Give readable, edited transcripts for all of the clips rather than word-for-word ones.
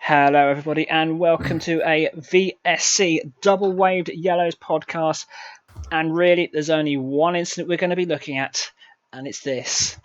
Hello, everybody, and welcome to a VSC Double Waved Yellows podcast. And really, there's only one incident we're going to be looking at, and it's this.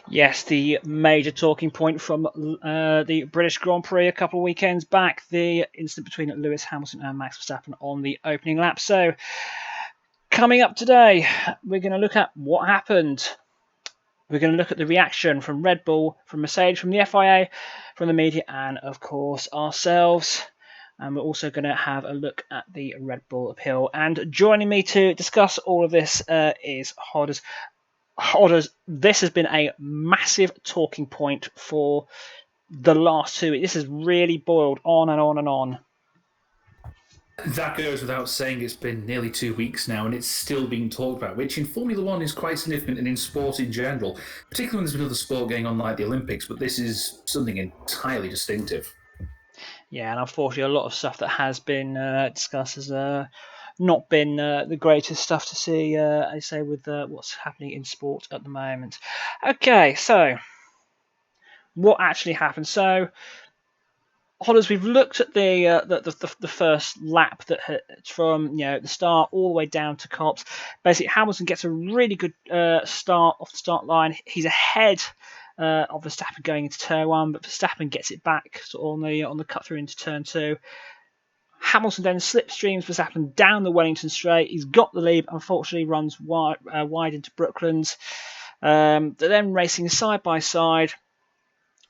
Yes, the major talking point from the British Grand Prix a couple of weekends back, the incident between Lewis Hamilton and Max Verstappen on the opening lap. So, coming up today, we're going to look at what happened. We're going to look at the reaction from Red Bull, from Mercedes, from the FIA, from the media, and of course ourselves. And we're also going to have a look at the Red Bull appeal. And joining me to discuss all of this is Hodders. Hodders, this has been a massive talking point for the last 2 weeks. This has really boiled on and on and on. That goes without saying. It's been nearly 2 weeks now, and it's still being talked about, which in Formula One is quite significant, and in sport in general, particularly when there's been other sport going on like the Olympics, but this is something entirely distinctive. Yeah, and unfortunately, a lot of stuff that has been discussed has not been the greatest stuff to see, I say, with what's happening in sport at the moment. Okay, so what actually happened? So, Hodders, we've looked at the first lap from the start all the way down to Copse. Basically, Hamilton gets a really good start off the start line. He's ahead of Verstappen going into turn 1, but Verstappen gets it back sort of on the cut through into turn 2. Hamilton then slipstreams Verstappen down the Wellington straight. He's got the lead, unfortunately runs wide into Brooklands. They're then racing side by side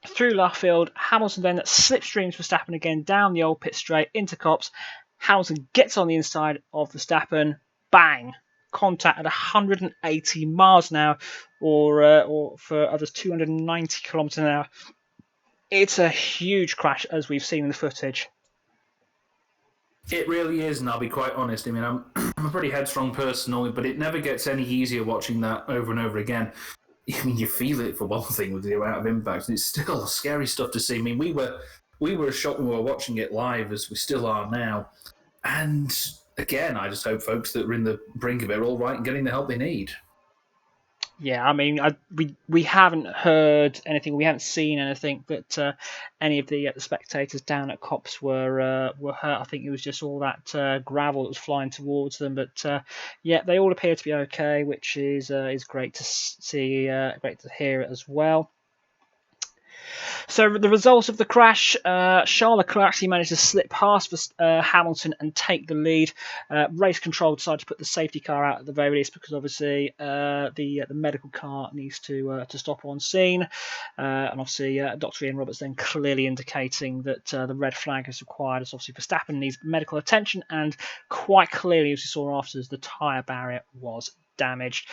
through Luffield. Hamilton then slipstreams Verstappen again down the old pit straight into Copse. Hamilton gets on the inside of Verstappen. Bang! Contact at 180 miles an hour, or for others 290 kilometers an hour. It's a huge crash, as we've seen in the footage. It really is, and I'll be quite honest. I mean, I'm a pretty headstrong person, normally, but it never gets any easier watching that over and over again. I mean, you feel it for one thing with the amount of impact, and it's still scary stuff to see. I mean, we were shocked when we were watching it live, as we still are now. And again, I just hope folks that are in the brink of it are all right and getting the help they need. Yeah, I mean, we haven't heard anything, we haven't seen anything that any of the spectators down at Copse were hurt. I think it was just all that gravel that was flying towards them. But yeah, they all appear to be okay, which is great to see, great to hear it as well. So the result of the crash, Charles Leclerc actually managed to slip past Hamilton and take the lead. Race control decided to put the safety car out at the very least because obviously the medical car needs to stop on scene. And obviously Dr. Ian Roberts then clearly indicating that the red flag is required, as obviously Verstappen needs medical attention, and quite clearly, as we saw afterwards, the tyre barrier was damaged.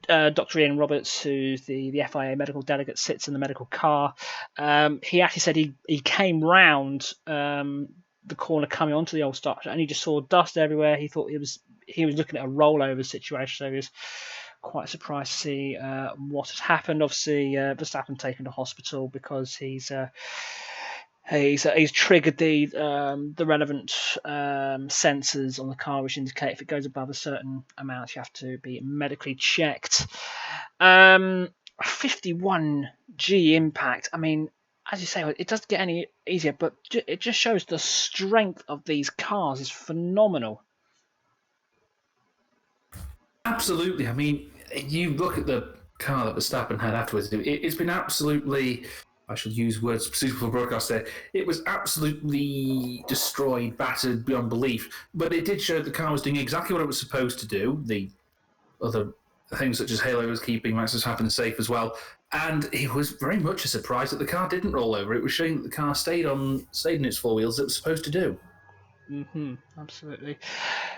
Dr. Ian Roberts, who's the FIA medical delegate, sits in the medical car. He actually said he came round the corner coming onto the old start, and he just saw dust everywhere. He thought he was looking at a rollover situation, so he was quite surprised to see what had happened. Obviously, Verstappen taken to hospital because he's triggered the relevant sensors on the car, which indicate if it goes above a certain amount, you have to be medically checked. 51G impact. I mean, as you say, it doesn't get any easier, but it just shows the strength of these cars is phenomenal. Absolutely. I mean, you look at the car that Verstappen had afterwards, it's been absolutely I shall use words suitable for broadcast there. It was absolutely destroyed, battered beyond belief. But it did show that the car was doing exactly what it was supposed to do. The other things such as Halo was keeping Max Verstappen safe as well. And it was very much a surprise that the car didn't roll over. It was showing that the car stayed in its four wheels as it was supposed to do. Absolutely.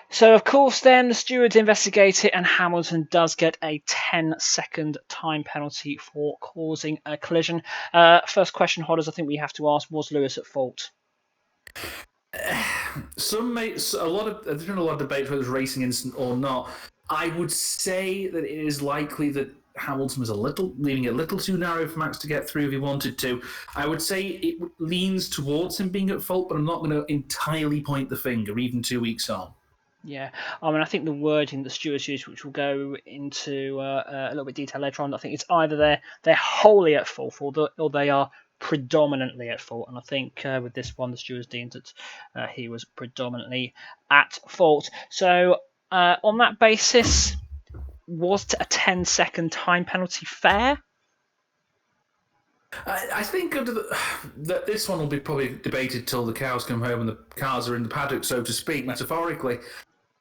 So, of course, then the stewards investigate it, and Hamilton does get a 10-second time penalty for causing a collision. First question, Hodders, I think we have to ask: was Lewis at fault? There's been a lot of debate whether it was a racing incident or not. I would say that it is likely that Hamilton was leaving it a little too narrow for Max to get through if he wanted to. I would say it leans towards him being at fault, but I'm not going to entirely point the finger, even 2 weeks on. Yeah, I mean, I think the wording that stewards use, which we'll go into a little bit detail later on, I think it's either they're wholly at fault or they are predominantly at fault. And I think with this one, the stewards deemed that he was predominantly at fault. So on that basis, was a 10-second time penalty fair? I think that this one will be probably debated till the cows come home and the cars are in the paddock, so to speak, metaphorically.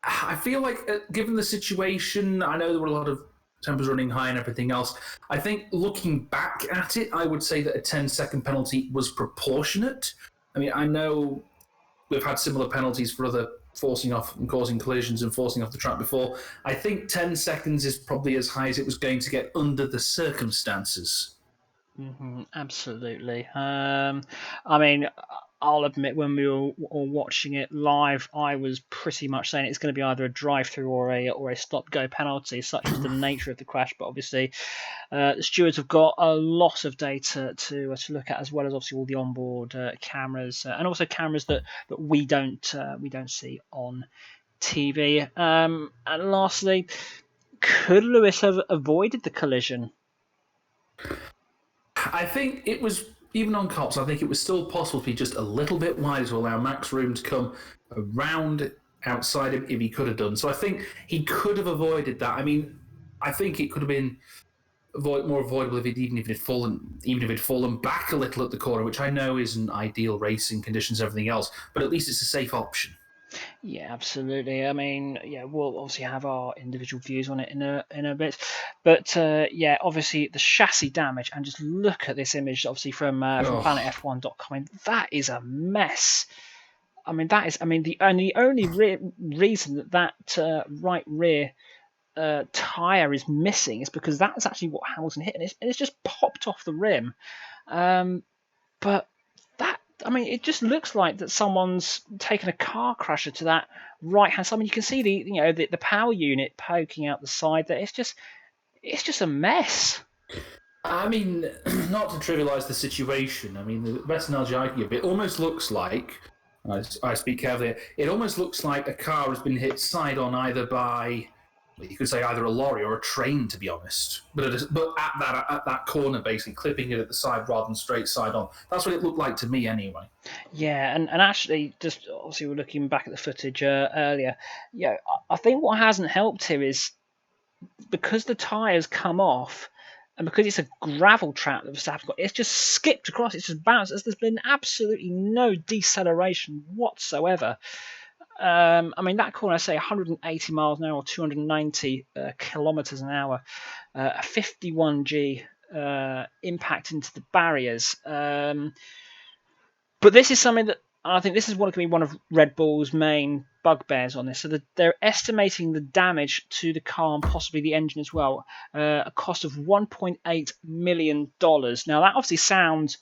I feel like, given the situation, I know there were a lot of tempers running high and everything else. I think looking back at it, I would say that a 10-second penalty was proportionate. I mean, I know we've had similar penalties for other forcing off and causing collisions and forcing off the track before. I think 10 seconds is probably as high as it was going to get under the circumstances. Absolutely. I mean, I'll admit when we were watching it live, I was pretty much saying it's going to be either a drive-through or a stop-go penalty, such as the nature of the crash. But obviously, the stewards have got a lot of data to look at, as well as obviously all the onboard cameras and also cameras that we don't see on TV. And lastly, could Lewis have avoided the collision? I think it was, even on cops, I think it was still possible to be just a little bit wider to allow Max room to come around outside him if he could have done. So I think he could have avoided that. I mean, I think it could have been more avoidable if he'd fallen back a little at the corner, which I know isn't ideal racing conditions, everything else, but at least it's a safe option. Yeah, absolutely. I mean, yeah, we'll obviously have our individual views on it in a bit, but yeah, obviously the chassis damage, and just look at this image, obviously from planetf1.com, and that is a mess. I mean, the only reason that right rear tire is missing is because that's actually what Hamilton hit, and it's just popped off the rim. But it just looks like that someone's taken a car crusher to that right hand side. I mean, you can see the power unit poking out the side. There, it's just a mess. I mean, not to trivialise the situation, I mean, the best analogy I can give, it almost looks like, I speak carefully, it almost looks like a car has been hit side on either by, you could say either a lorry or a train, to be honest. But at that corner, basically clipping it at the side rather than straight side on. That's what it looked like to me, anyway. Yeah, and actually, just obviously we're looking back at the footage earlier. Yeah, I think what hasn't helped here is because the tyres come off. And because it's a gravel trap that Verstappen's got, it's just skipped across. It's just bounced. There's been absolutely no deceleration whatsoever. I mean, that corner, I say 180 miles an hour or 290 kilometers an hour, a 51G impact into the barriers. But this is something that I think this is going to be one of Red Bull's main bugbears on this. So they're estimating the damage to the car and possibly the engine as well, a cost of $1.8 million. Now, that obviously sounds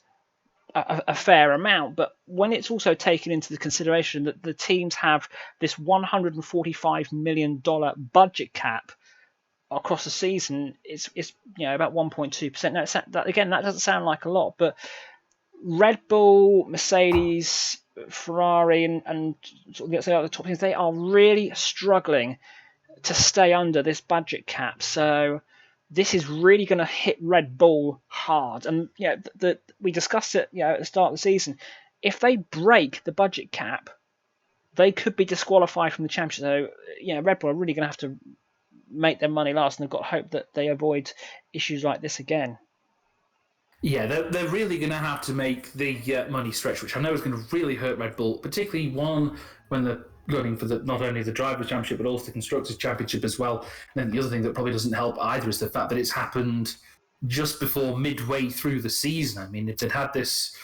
a fair amount, but when it's also taken into the consideration that the teams have this $145 million budget cap across the season, it's about 1.2%. Now, that doesn't sound like a lot, but Red Bull, Mercedes, Ferrari, and sort of the other top teams, they are really struggling to stay under this budget cap. So this is really going to hit Red Bull hard. And we discussed it at the start of the season. If they break the budget cap, they could be disqualified from the championship. So Red Bull are really going to have to make their money last, and they've got hope that they avoid issues like this again. Yeah, they're really going to have to make the money stretch, which I know is going to really hurt Red Bull, particularly one when they're going for not only the Drivers' Championship but also the Constructors' Championship as well. And then the other thing that probably doesn't help either is the fact that it's happened just before midway through the season. I mean, if they'd had this,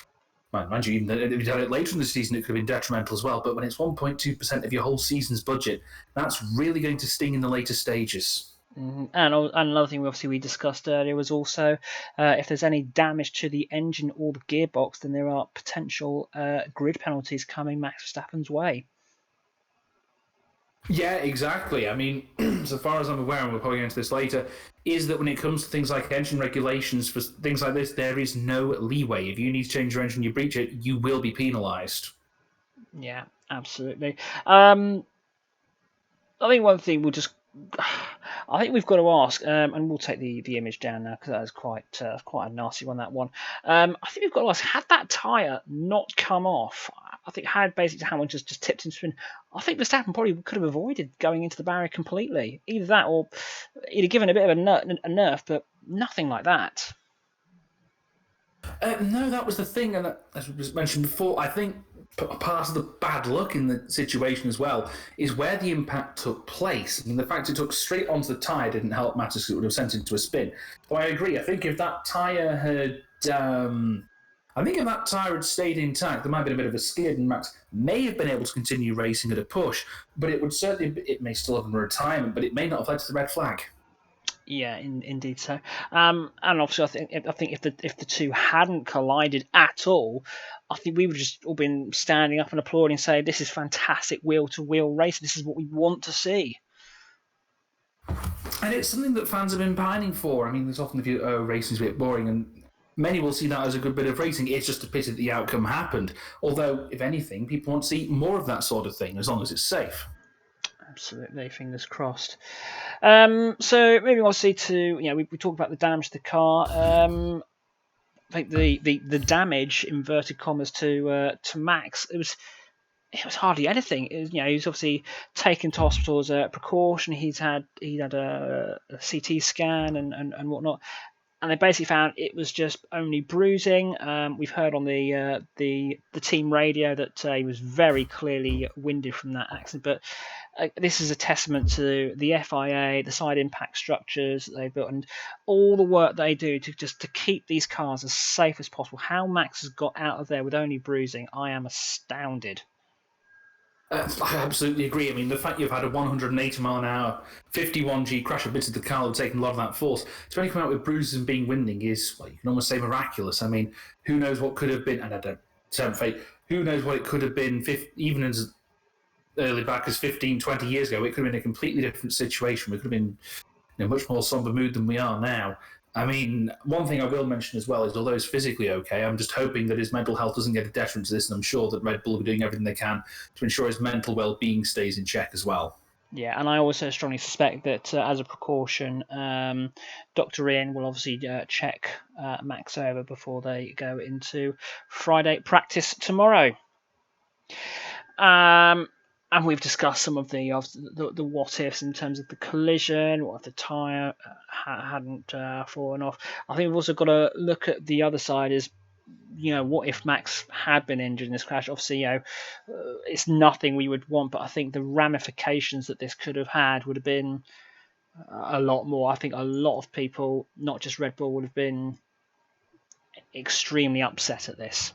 well, mind you, even if you'd had it later in the season, it could have been detrimental as well. But when it's 1.2% of your whole season's budget, that's really going to sting in the later stages. And another thing we discussed earlier was also if there's any damage to the engine or the gearbox, then there are potential grid penalties coming Max Verstappen's way. Yeah, exactly. I mean, so far as I'm aware, and we'll probably get into this later, is that when it comes to things like engine regulations for things like this, there is no leeway. If you need to change your engine, you breach it, you will be penalised. Yeah, absolutely. I think one thing we'll just. I think we've got to ask, and we'll take the image down now because that is quite a nasty one. That one. I think we've got to ask: had that tyre not come off, I think had basically Hamilton just tipped into spin, I think Verstappen probably could have avoided going into the barrier completely. Either that, or he'd have given a bit of a nerf, but nothing like that. No, that was the thing, and as was mentioned before, I think part of the bad luck in the situation as well is where the impact took place. I mean, the fact it took straight onto the tyre didn't help matters because it would have sent it into a spin. But I agree. I think if that tyre had. I think if that tyre had stayed intact, there might have been a bit of a skid, and Max may have been able to continue racing at a push. But it would certainly, it may still have been a retirement, but it may not have led to the red flag. Yeah, indeed so. And obviously, I think if the two hadn't collided at all, I think we would just all been standing up and applauding, and saying, "This is fantastic wheel to wheel race. This is what we want to see." And it's something that fans have been pining for. I mean, there's often the view, oh, racing's a bit boring, and many will see that as a good bit of racing. It's just a pity that the outcome happened. Although, if anything, people want to see more of that sort of thing, as long as it's safe. Absolutely, fingers crossed. So moving on to we talked about the damage to the car. I think the damage inverted commas to Max. It was hardly anything. He's obviously taken to hospital as a precaution. He had a CT scan and whatnot, and they basically found it was just only bruising. We've heard on the team radio that he was very clearly winded from that accident, but this is a testament to the FIA, the side impact structures that they built, and all the work they do to keep these cars as safe as possible. How Max has got out of there with only bruising, I am astounded. I absolutely agree. I mean, the fact you've had a 180 mile an hour, 51G crash a bit of the car and taken a lot of that force to only come out with bruises and being winding is, well, you can almost say miraculous. I mean, who knows what could have been, and I don't tempt fate, who knows what it could have been, even as early back as 15, 20 years ago. It could have been a completely different situation. We could have been in a much more somber mood than we are now. I mean, one thing I will mention as well is, although he's physically okay, I'm just hoping that his mental health doesn't get a detriment to this, and I'm sure that Red Bull will be doing everything they can to ensure his mental well-being stays in check as well. Yeah, and I also strongly suspect that as a precaution, Dr. Ian will obviously check Max over before they go into Friday practice tomorrow. And we've discussed some of the what ifs in terms of the collision, what if the tyre hadn't fallen off. I think we've also got to look at the other side is, what if Max had been injured in this crash? Obviously, it's nothing we would want, but I think the ramifications that this could have had would have been a lot more. I think a lot of people, not just Red Bull, would have been extremely upset at this.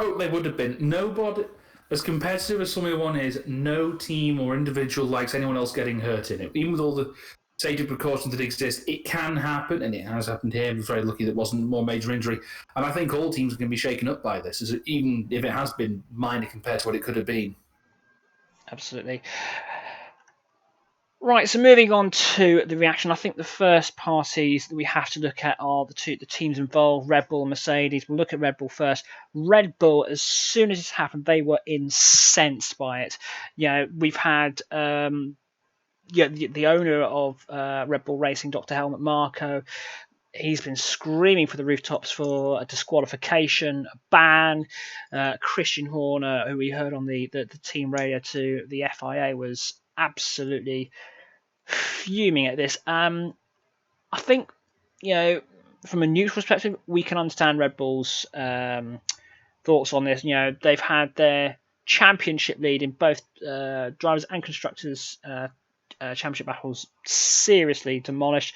Oh, they would have been. Nobody, as competitive as Formula One is, no team or individual likes anyone else getting hurt in it. Even with all the safety precautions that exist, it can happen, and it has happened here. We're very lucky that it wasn't more major injury. And I think all teams are going to be shaken up by this, even if it has been minor compared to what it could have been. Absolutely. Right, so moving on to the reaction, I think the first parties that we have to look at are the teams involved, Red Bull and Mercedes. We'll look at Red Bull first. Red Bull, as soon as it happened, they were incensed by it. We've had the owner of Red Bull Racing, Dr. Helmut Marko. He's been screaming for the rooftops for a disqualification, a ban. Christian Horner, who we heard on the team radio to the FIA, was absolutely fuming at this. I think, from a neutral perspective, we can understand Red Bull's thoughts on this. They've had their championship lead in both drivers and constructors championship battles seriously demolished.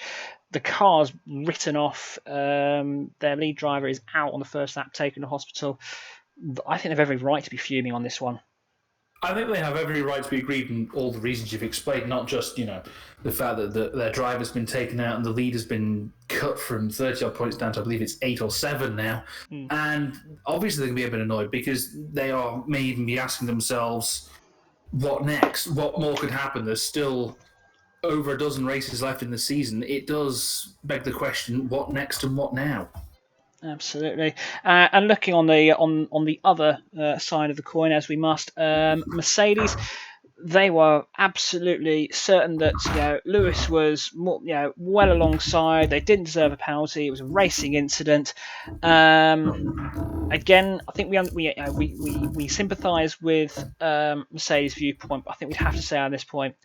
The car's written off. Their lead driver is out on the first lap, taken to hospital. I think they've every right to be fuming on this one. I think they have every right to be aggrieved in all the reasons you've explained, not just, the fact that their driver's been taken out and the lead has been cut from 30-odd points down to, I believe it's 8 or 7 now. And obviously they can be a bit annoyed because they may even be asking themselves, what next? What more could happen? There's still over a dozen races left in the season. It does beg the question, what next and what now? Absolutely, and looking on the other side of the coin, as we must, Mercedes, they were absolutely certain that Lewis was well alongside. They didn't deserve a penalty. It was a racing incident. Again, I think we sympathise with Mercedes' viewpoint, but I think we'd have to say at this point,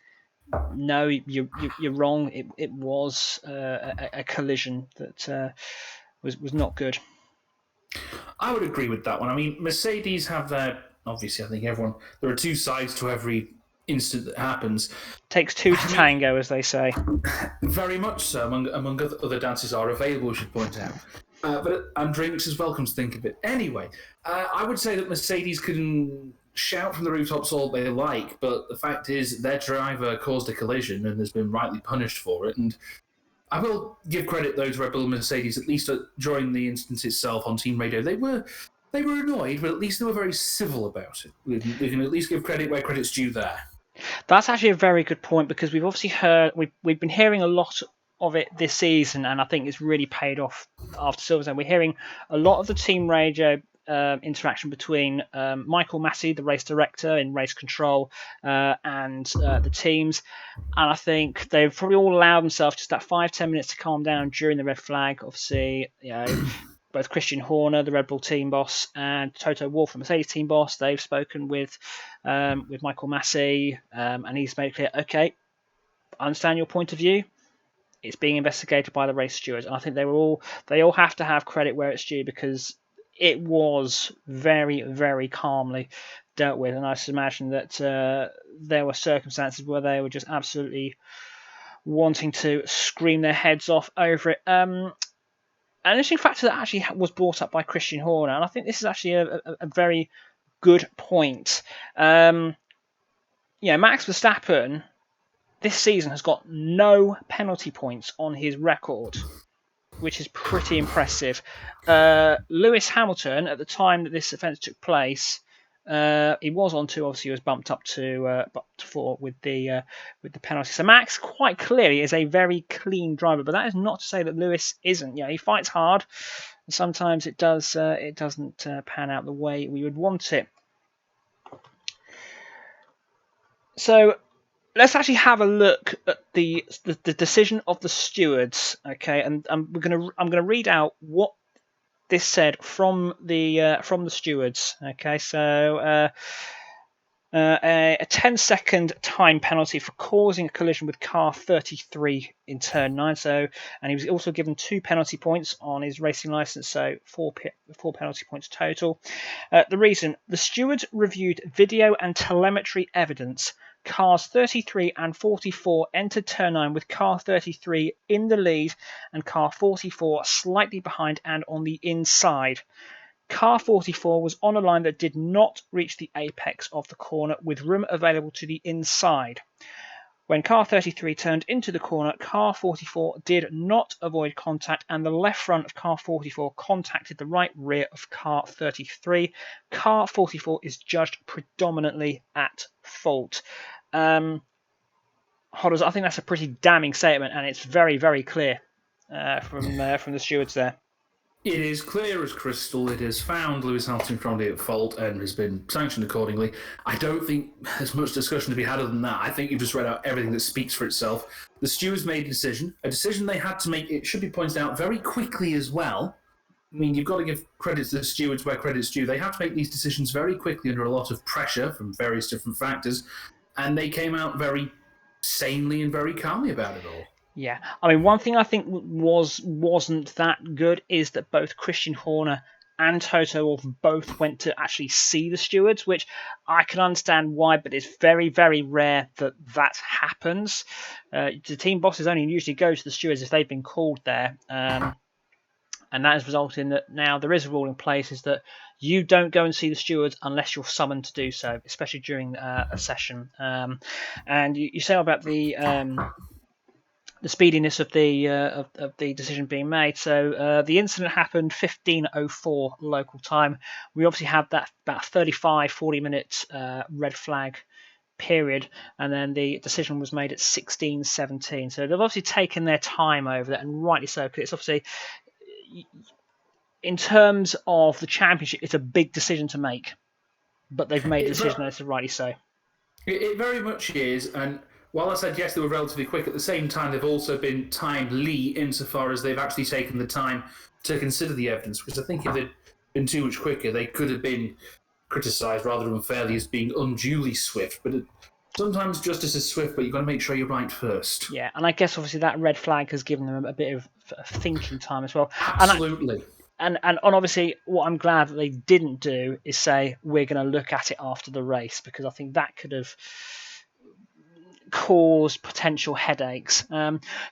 no, you're wrong. It was a collision that was not good. I would agree with that one. I mean, Mercedes have their, obviously, I think there are two sides to every incident that happens. Takes two to tango, as they say. Very much so, among other dances are available, I should point out. And drinks as well, come to think of it. Anyway, I would say that Mercedes can shout from the rooftops all they like, but the fact is their driver caused a collision and has been rightly punished for it, and I will give credit, though, to Red Bull and Mercedes, at least during the instance itself on team radio. They were annoyed, but at least they were very civil about it. We can at least give credit where credit's due there. That's actually a very good point, because we've obviously we've been hearing a lot of it this season, and I think it's really paid off after Silverstone. We're hearing a lot of the team radio interaction between Michael Massey, the race director in race control, and the teams. And I think they've probably all allowed themselves just that 5-10 minutes to calm down during the red flag. Obviously, both Christian Horner, the Red Bull team boss, and Toto Wolff, the Mercedes team boss, they've spoken with Michael Massey, and he's made it clear, okay, I understand your point of view. It's being investigated by the race stewards. And I think they all have to have credit where it's due, because it was very, very calmly dealt with. And I just imagine that there were circumstances where they were just absolutely wanting to scream their heads off over it. An interesting factor that actually was brought up by Christian Horner, and I think this is actually a very good point. Max Verstappen this season has got no penalty points on his record, which is pretty impressive. Lewis Hamilton, at the time that this offence took place, he was on 2. Obviously, he was bumped up to 4 with the penalty. So Max quite clearly is a very clean driver, but that is not to say that Lewis isn't. He fights hard. And sometimes it doesn't pan out the way we would want it. So let's actually have a look at the decision of the stewards, okay? And I'm gonna read out what this said from the stewards, okay? So a 10-second time penalty for causing a collision with car 33 in turn 9. So, and he was also given 2 penalty points on his racing license, so 4 penalty points total. The reason: the stewards reviewed video and telemetry evidence. Cars 33 and 44 entered turn 9 with car 33 in the lead and car 44 slightly behind and on the inside. Car 44 was on a line that did not reach the apex of the corner with room available to the inside. When car 33 turned into the corner, car 44 did not avoid contact, and the left front of car 44 contacted the right rear of car 33. Car 44 is judged predominantly at fault. Hodders, I think that's a pretty damning statement, and it's very, very clear from the stewards there. It is clear as crystal. It has found Lewis Hamilton strongly at fault and has been sanctioned accordingly. I don't think there's much discussion to be had other than that. I think you've just read out everything that speaks for itself. The stewards made a decision they had to make, it should be pointed out, very quickly as well. I mean, you've got to give credit to the stewards where credit's due. They have to make these decisions very quickly under a lot of pressure from various different factors, and they came out very sanely and very calmly about it all. Yeah, I mean, one thing I think wasn't that good is that both Christian Horner and Toto Wolff both went to actually see the stewards, which I can understand why, but it's very, very rare that that happens. The team bosses only usually go to the stewards if they've been called there, and that has resulted in that now there is a rule in place is that you don't go and see the stewards unless you're summoned to do so, especially during a session. And you say about the speediness of the decision being made. So the incident happened 15:04 local time. We obviously had that about 35-40 minute red flag period, and then the decision was made at 16:17. So they've obviously taken their time over that, and rightly so, because it's obviously, in terms of the championship, it's a big decision to make, but they've made a decision, and it's rightly so. It very much is, and while I said yes, they were relatively quick, at the same time they've also been timely insofar as they've actually taken the time to consider the evidence. Because I think if they'd been too much quicker, they could have been criticised rather unfairly as being unduly swift. But sometimes justice is swift, but you've got to make sure you're right first. Yeah, and I guess obviously that red flag has given them a bit of thinking time as well. Absolutely. And obviously, what I'm glad that they didn't do is say we're going to look at it after the race, because I think that could have caused potential headaches.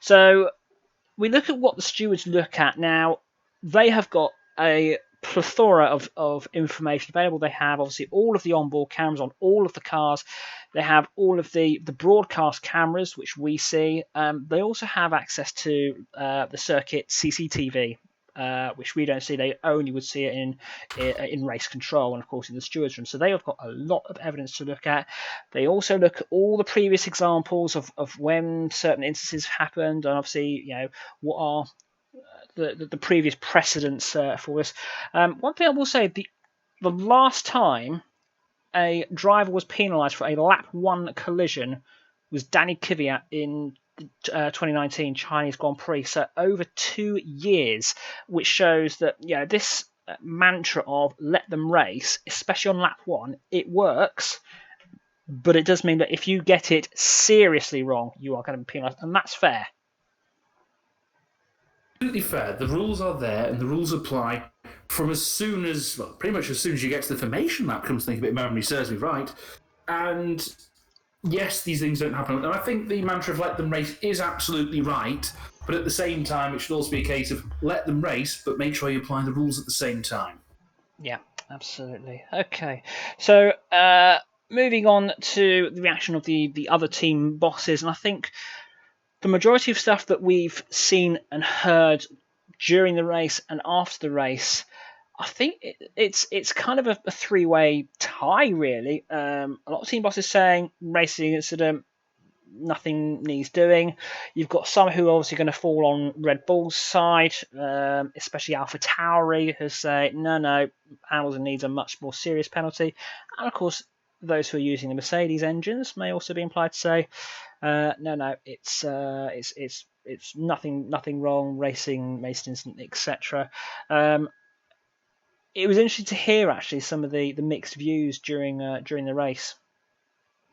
So we look at what the stewards look at now. They have got a plethora of information available. They have obviously all of the onboard cameras on all of the cars. They have all of the broadcast cameras, which we see. They also have access to the circuit CCTV, which we don't see. They only would see it in race control and, of course, in the stewards room. So they have got a lot of evidence to look at. They also look at all the previous examples of when certain instances happened, and obviously, what are the previous precedents for this. One thing I will say, the last time a driver was penalised for a lap 1 collision was Danny Kvyat in 2019 Chinese Grand Prix. So over 2 years, which shows that this mantra of let them race, especially on lap 1, it works. But it does mean that if you get it seriously wrong, you are going to be penalised, and that's fair. Completely fair. The rules are there, and the rules apply from as soon as, well, pretty much as soon as you get to the formation lap, comes to think of it, memory serves me right. And yes, these things don't happen. And I think the mantra of let them race is absolutely right, but at the same time, it should also be a case of let them race, but make sure you apply the rules at the same time. Yeah, absolutely. Okay, so moving on to the reaction of the other team bosses, and I think the majority of stuff that we've seen and heard during the race and after the race, I think it's kind of a three-way tie, really. A lot of team bosses saying racing incident, nothing needs doing. You've got some who are obviously going to fall on Red Bull's side, especially Alpha Tauri, who say, no, Hamilton needs a much more serious penalty. And of course, those who are using the Mercedes engines may also be implied to say, no, it's nothing wrong, racing incident, etc. It was interesting to hear actually some of the mixed views during the race.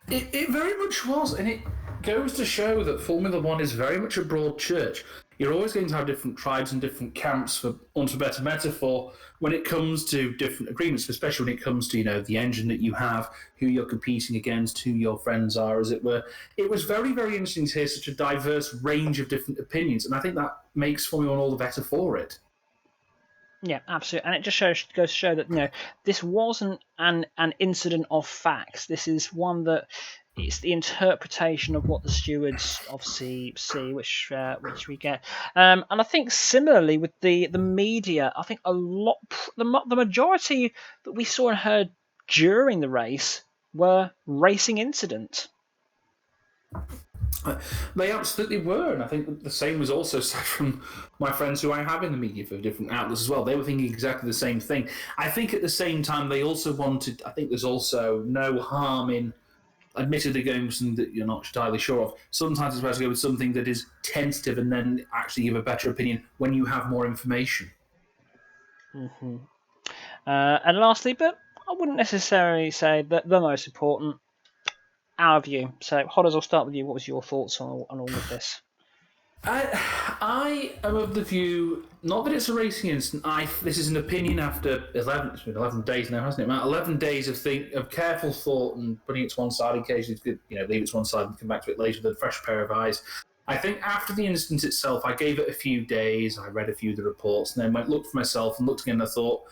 It very much was, and it goes to show that Formula One is very much a broad church. You're always going to have different tribes and different camps, for want of a better metaphor, when it comes to different agreements, especially when it comes to the engine that you have, who you're competing against, who your friends are, as it were. It was very, very interesting to hear such a diverse range of different opinions, and I think that makes Formula One all the better for it. Yeah, absolutely, and it just goes to show that this wasn't an incident of facts. This is one that it's the interpretation of what the stewards obviously see, which we get. And I think similarly with the media, I think a lot the majority that we saw and heard during the race were racing incidents. They absolutely were, and I think the same was also said from my friends who I have in the media for different outlets as well. They were thinking exactly the same thing. I think at the same time they also wanted, I think there's also no harm in admittedly going with something that you're not entirely sure of. Sometimes it's better to go with something that is tentative and then actually give a better opinion when you have more information. Mm-hmm. And lastly, but I wouldn't necessarily say that the most important, our view. So, Hodders, I'll start with you. What was your thoughts on all of this? I am of the view, not that it's a racing incident. This is an opinion after 11. It's been 11 days now, hasn't it? About 11 days of careful thought and putting it to one side in case you could, leave it to one side and come back to it later with a fresh pair of eyes. I think after the incident itself, I gave it a few days. I read a few of the reports, and then looked for myself and looked again. And I thought,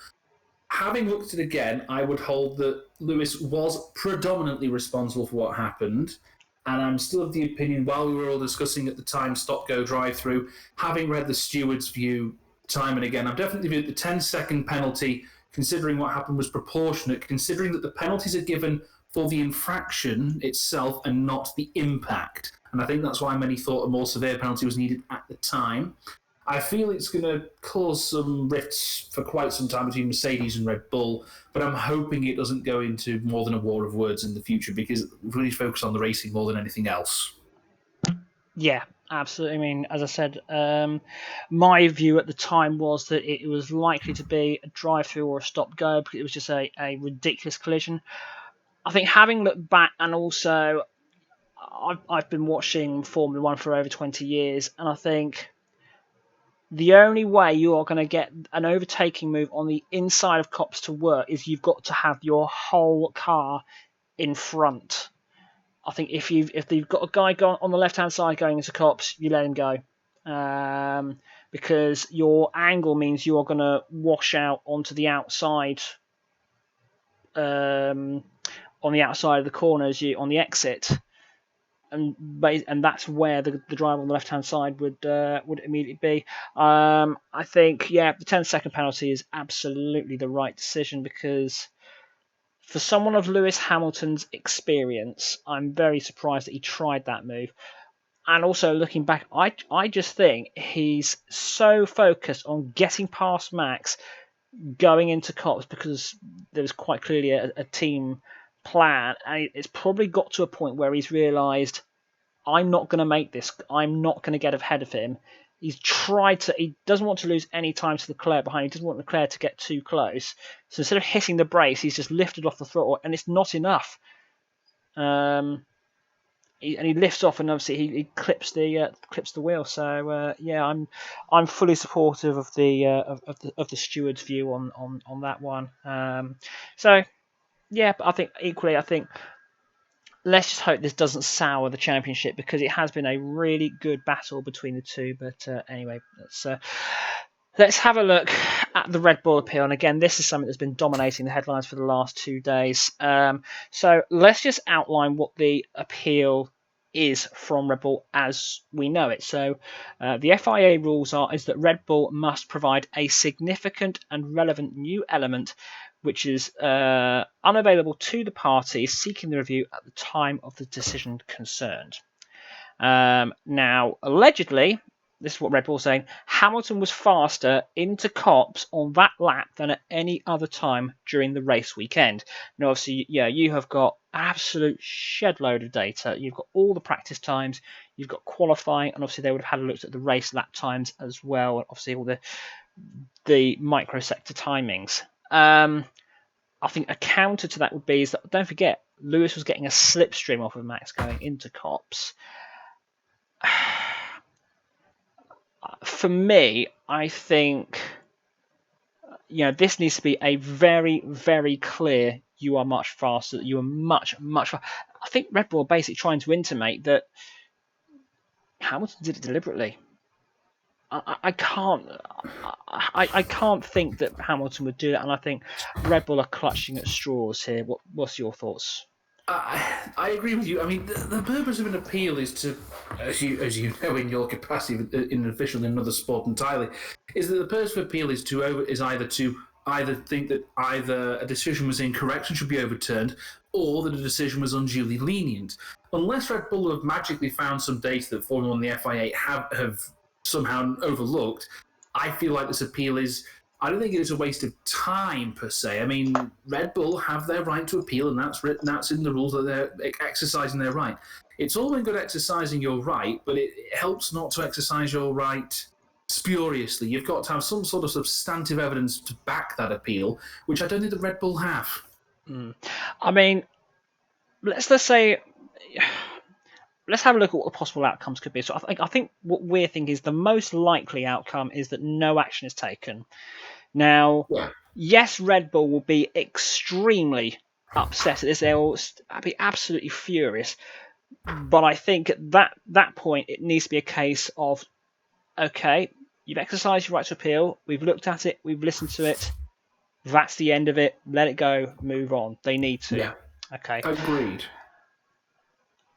having looked at it again, I would hold that Lewis was predominantly responsible for what happened. And I'm still of the opinion, while we were all discussing at the time stop go drive through, having read the steward's view time and again, I'm definitely viewed the 10-second penalty, considering what happened, was proportionate, considering that the penalties are given for the infraction itself and not the impact. And I think that's why many thought a more severe penalty was needed at the time. I feel it's going to cause some rifts for quite some time between Mercedes and Red Bull, but I'm hoping it doesn't go into more than a war of words in the future because we really focus on the racing more than anything else. Yeah, absolutely. I mean, as I said, my view at the time was that it was likely to be a drive-through or a stop-go because it was just a ridiculous collision. I think having looked back, and also I've been watching Formula One for over 20 years, and I think the only way you are going to get an overtaking move on the inside of cops to work is you've got to have your whole car in front. I think if you've got a guy going on the left hand side going into cops, you let him go, because your angle means you are going to wash out onto the outside, on the outside of the corners, on the exit, and that's where the driver on the left hand side would immediately be. I think the 10-second penalty is absolutely the right decision because for someone of Lewis Hamilton's experience, I'm very surprised that he tried that move. And also looking back, I just think he's so focused on getting past Max, going into cops because there was quite clearly a team plan, and it's probably got to a point where he's realised, I'm not going to make this. I'm not going to get ahead of him. He doesn't want to lose any time to Leclerc behind. He doesn't want Leclerc to get too close. So instead of hitting the brakes, he's just lifted off the throttle, and it's not enough. And he lifts off, and obviously he clips the wheel. So I'm fully supportive of the steward's view on that one. But I think equally, let's just hope this doesn't sour the championship because it has been a really good battle between the two. But anyway, let's have a look at the Red Bull appeal. And again, this is something that's been dominating the headlines for the last 2 days. So let's just outline what the appeal is from Red Bull as we know it. So the FIA rules is that Red Bull must provide a significant and relevant new element which is unavailable to the parties seeking the review at the time of the decision concerned. Now, allegedly, this is what Red Bull's saying, Hamilton was faster into cops on that lap than at any other time during the race weekend. Now, obviously, you have got absolute shed load of data. You've got all the practice times, you've got qualifying, and obviously they would have had a look at the race lap times as well, and obviously all the microsector timings. I think a counter to that would be is that, don't forget, Lewis was getting a slipstream off of Max going into cops. For me, I think this needs to be a very, very clear, you are much faster, you are much, much faster. I think Red Bull are basically trying to intimate that Hamilton did it deliberately. I can't think that Hamilton would do that, and I think Red Bull are clutching at straws here. What's your thoughts? I agree with you. I mean, the purpose of an appeal is to, as you know, in your capacity in an official in another sport entirely, is that the purpose of appeal is either think that either a decision was incorrect and should be overturned, or that a decision was unduly lenient. Unless Red Bull have magically found some data that Formula 1 and the FIA have somehow overlooked, I feel like this appeal is. I don't think it is a waste of time per se. I mean, Red Bull have their right to appeal, and that's in the rules that they're exercising their right. It's all been good exercising your right, but it helps not to exercise your right spuriously. You've got to have some sort of substantive evidence to back that appeal, which I don't think the Red Bull have. I mean, let's say let's have a look at what the possible outcomes could be. So I think what we're thinking is the most likely outcome is that no action is taken. Now, yes, Red Bull will be extremely upset at this. They will be absolutely furious. But I think at that point, it needs to be a case of, okay, you've exercised your right to appeal. We've looked at it. We've listened to it. That's the end of it. Let it go. Move on. They need to. Yeah. Okay. Agreed.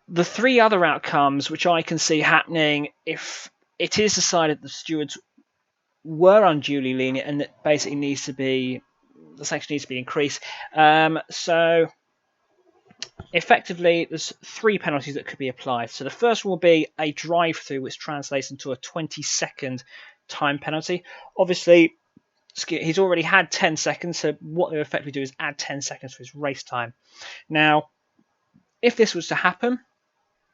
The three other outcomes which I can see happening if it is decided the stewards were unduly lenient and it basically the sanction needs to be increased. So effectively, there's three penalties that could be applied. So the first one will be a drive-through, which translates into a 20-second time penalty. Obviously, he's already had 10 seconds, so what they'll effectively do is add 10 seconds to his race time. Now, if this was to happen,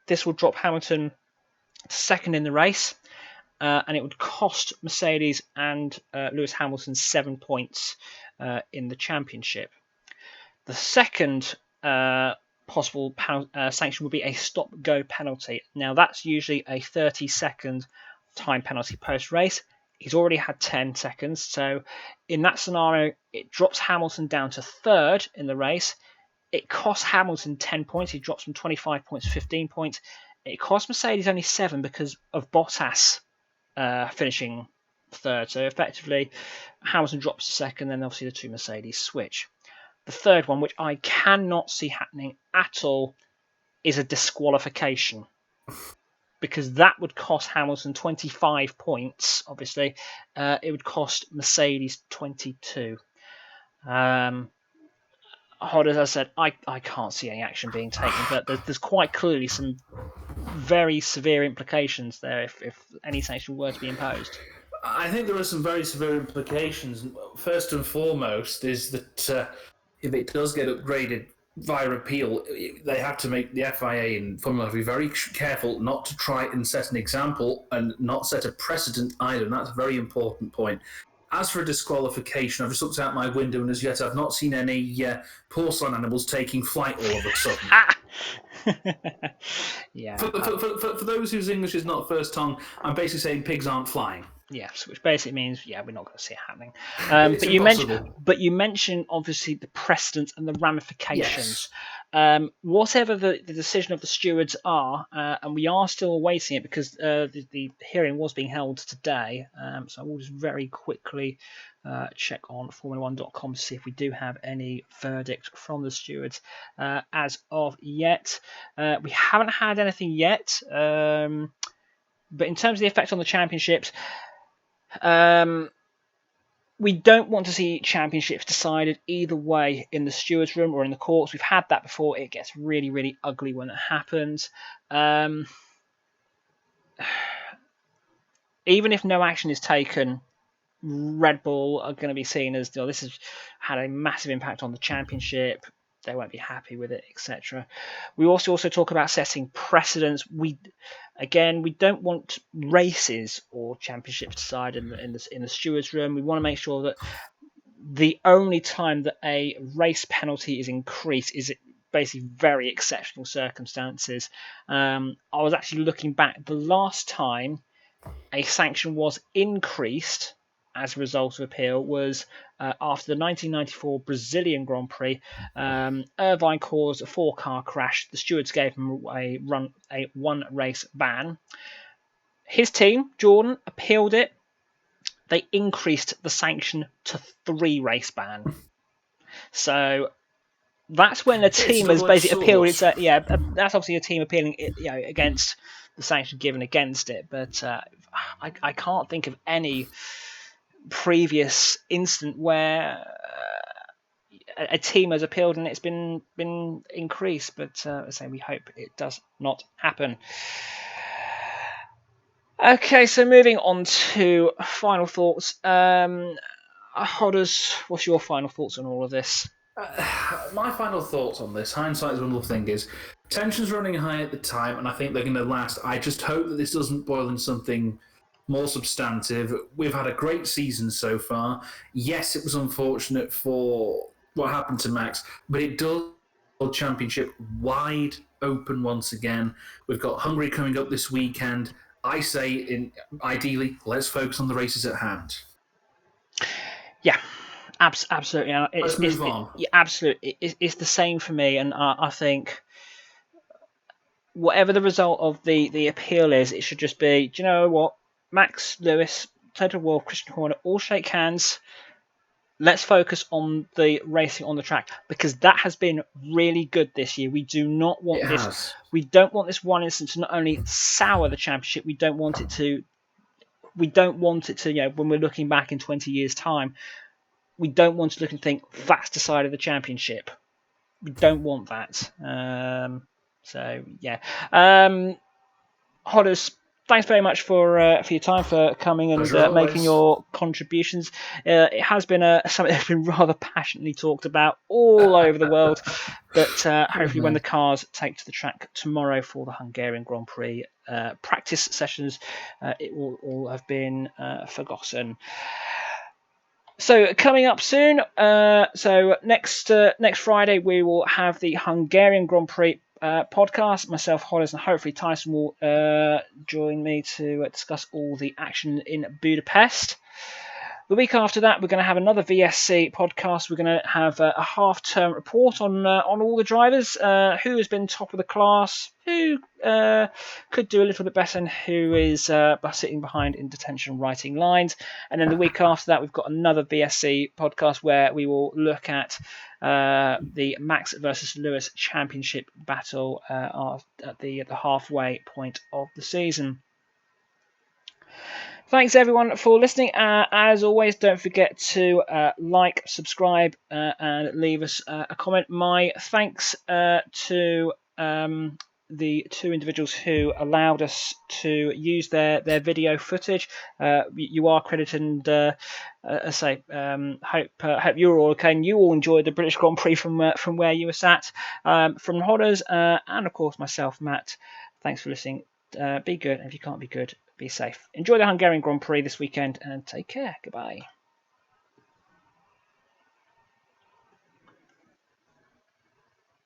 this will drop Hamilton second in the race, and it would cost Mercedes and Lewis Hamilton 7 points in the championship. The second possible sanction would be a stop-go penalty. Now, that's usually a 30-second time penalty post-race. He's already had 10 seconds, so in that scenario, it drops Hamilton down to third in the race. It costs Hamilton 10 points. He drops from 25 points to 15 points. It costs Mercedes only 7 because of Bottas finishing third. So effectively, Hamilton drops to second, then obviously the two Mercedes switch. The third one, which I cannot see happening at all, is a disqualification. Because that would cost Hamilton 25 points, obviously. It would cost Mercedes 22. Hodders, as I said, I can't see any action being taken, but there's quite clearly some very severe implications there if any sanction were to be imposed. I think there are some very severe implications. First and foremost is that if it does get upgraded via appeal, they have to make the FIA and Formula be very careful not to try and set an example and not set a precedent either, and that's a very important point. As for a disqualification, I've just looked out my window and as yet I've not seen any porcelain animals taking flight all of a sudden. Yeah. For those whose English is not first tongue, I'm basically saying pigs aren't flying. Yes, which basically means we're not going to see it happening. But you mentioned obviously the precedent and the ramifications. Yes. Whatever the decision of the stewards are, and we are still awaiting it because the hearing was being held today. So I will just very quickly check on Formula1.com to see if we do have any verdict from the stewards as of yet. We haven't had anything yet. But in terms of the effect on the championships, we don't want to see championships decided either way in the stewards' room or in the courts. We've had that before. It gets really, really ugly when it happens. Even if no action is taken, Red Bull are going to be seen as this has had a massive impact on the championship. They won't be happy with it, etc. We also talk about setting precedents. We don't want races or championships decided in the stewards' room. We want to make sure that the only time that a race penalty is increased is basically very exceptional circumstances. I was actually looking back. The last time a sanction was increased as a result of appeal was after the 1994 Brazilian Grand Prix. Irvine caused a 4-car crash. The stewards gave him a one-race ban. His team, Jordan, appealed it. They increased the sanction to 3-race ban. So that's when a team has basically appealed. That's obviously a team appealing against the sanction given against it. But I can't think of any previous incident where a team has appealed and it's been increased, but we hope it does not happen. Okay, so moving on to final thoughts. Hodders, what's your final thoughts on all of this? My final thoughts on this, hindsight is one little thing, is tensions running high at the time, and I think they're going to last. I just hope that this doesn't boil in something more substantive. We've had a great season so far. Yes, it was unfortunate for what happened to Max, but it does World Championship wide open once again. We've got Hungary coming up this weekend. I say, ideally, let's focus on the races at hand. Yeah, absolutely. Let's move on. Yeah, absolutely. It's the same for me, and I think whatever the result of the appeal is, it should just be, do you know what? Max, Lewis, Total Wolff, Christian Horner, all shake hands. Let's focus on the racing on the track, because that has been really good this year. We do not want this. Has. We don't want this one instance to not only sour the championship. We don't want it to. We don't want it to. When we're looking back in 20 years' time, we don't want to look and think that's decided the championship. We don't want that. So yeah. Hodders, thanks very much for your time, for coming and making your contributions. It has been something that's been rather passionately talked about all over the world, but hopefully when the cars take to the track tomorrow for the Hungarian Grand Prix practice sessions, it will all have been forgotten. So coming up soon, next Friday we will have the Hungarian Grand Prix podcast. Myself, Hodders, and hopefully Tyson will join me to discuss all the action in Budapest. The week after that, we're going to have another VSC podcast. We're going to have a half-term report on all the drivers, who has been top of the class, who could do a little bit better, and who is sitting behind in detention writing lines. And then the week after that, we've got another VSC podcast where we will look at the Max versus Lewis championship battle at the halfway point of the season. Thanks everyone for listening. As always, don't forget to like, subscribe, and leave us a comment. My thanks to the two individuals who allowed us to use their video footage. You are credited, and I say, hope you're all okay and you all enjoyed the British Grand Prix from where you were sat. From Hodders and of course myself, Matt. Thanks for listening. Be good, and if you can't be good, be safe. Enjoy the Hungarian Grand Prix this weekend, and take care. Goodbye.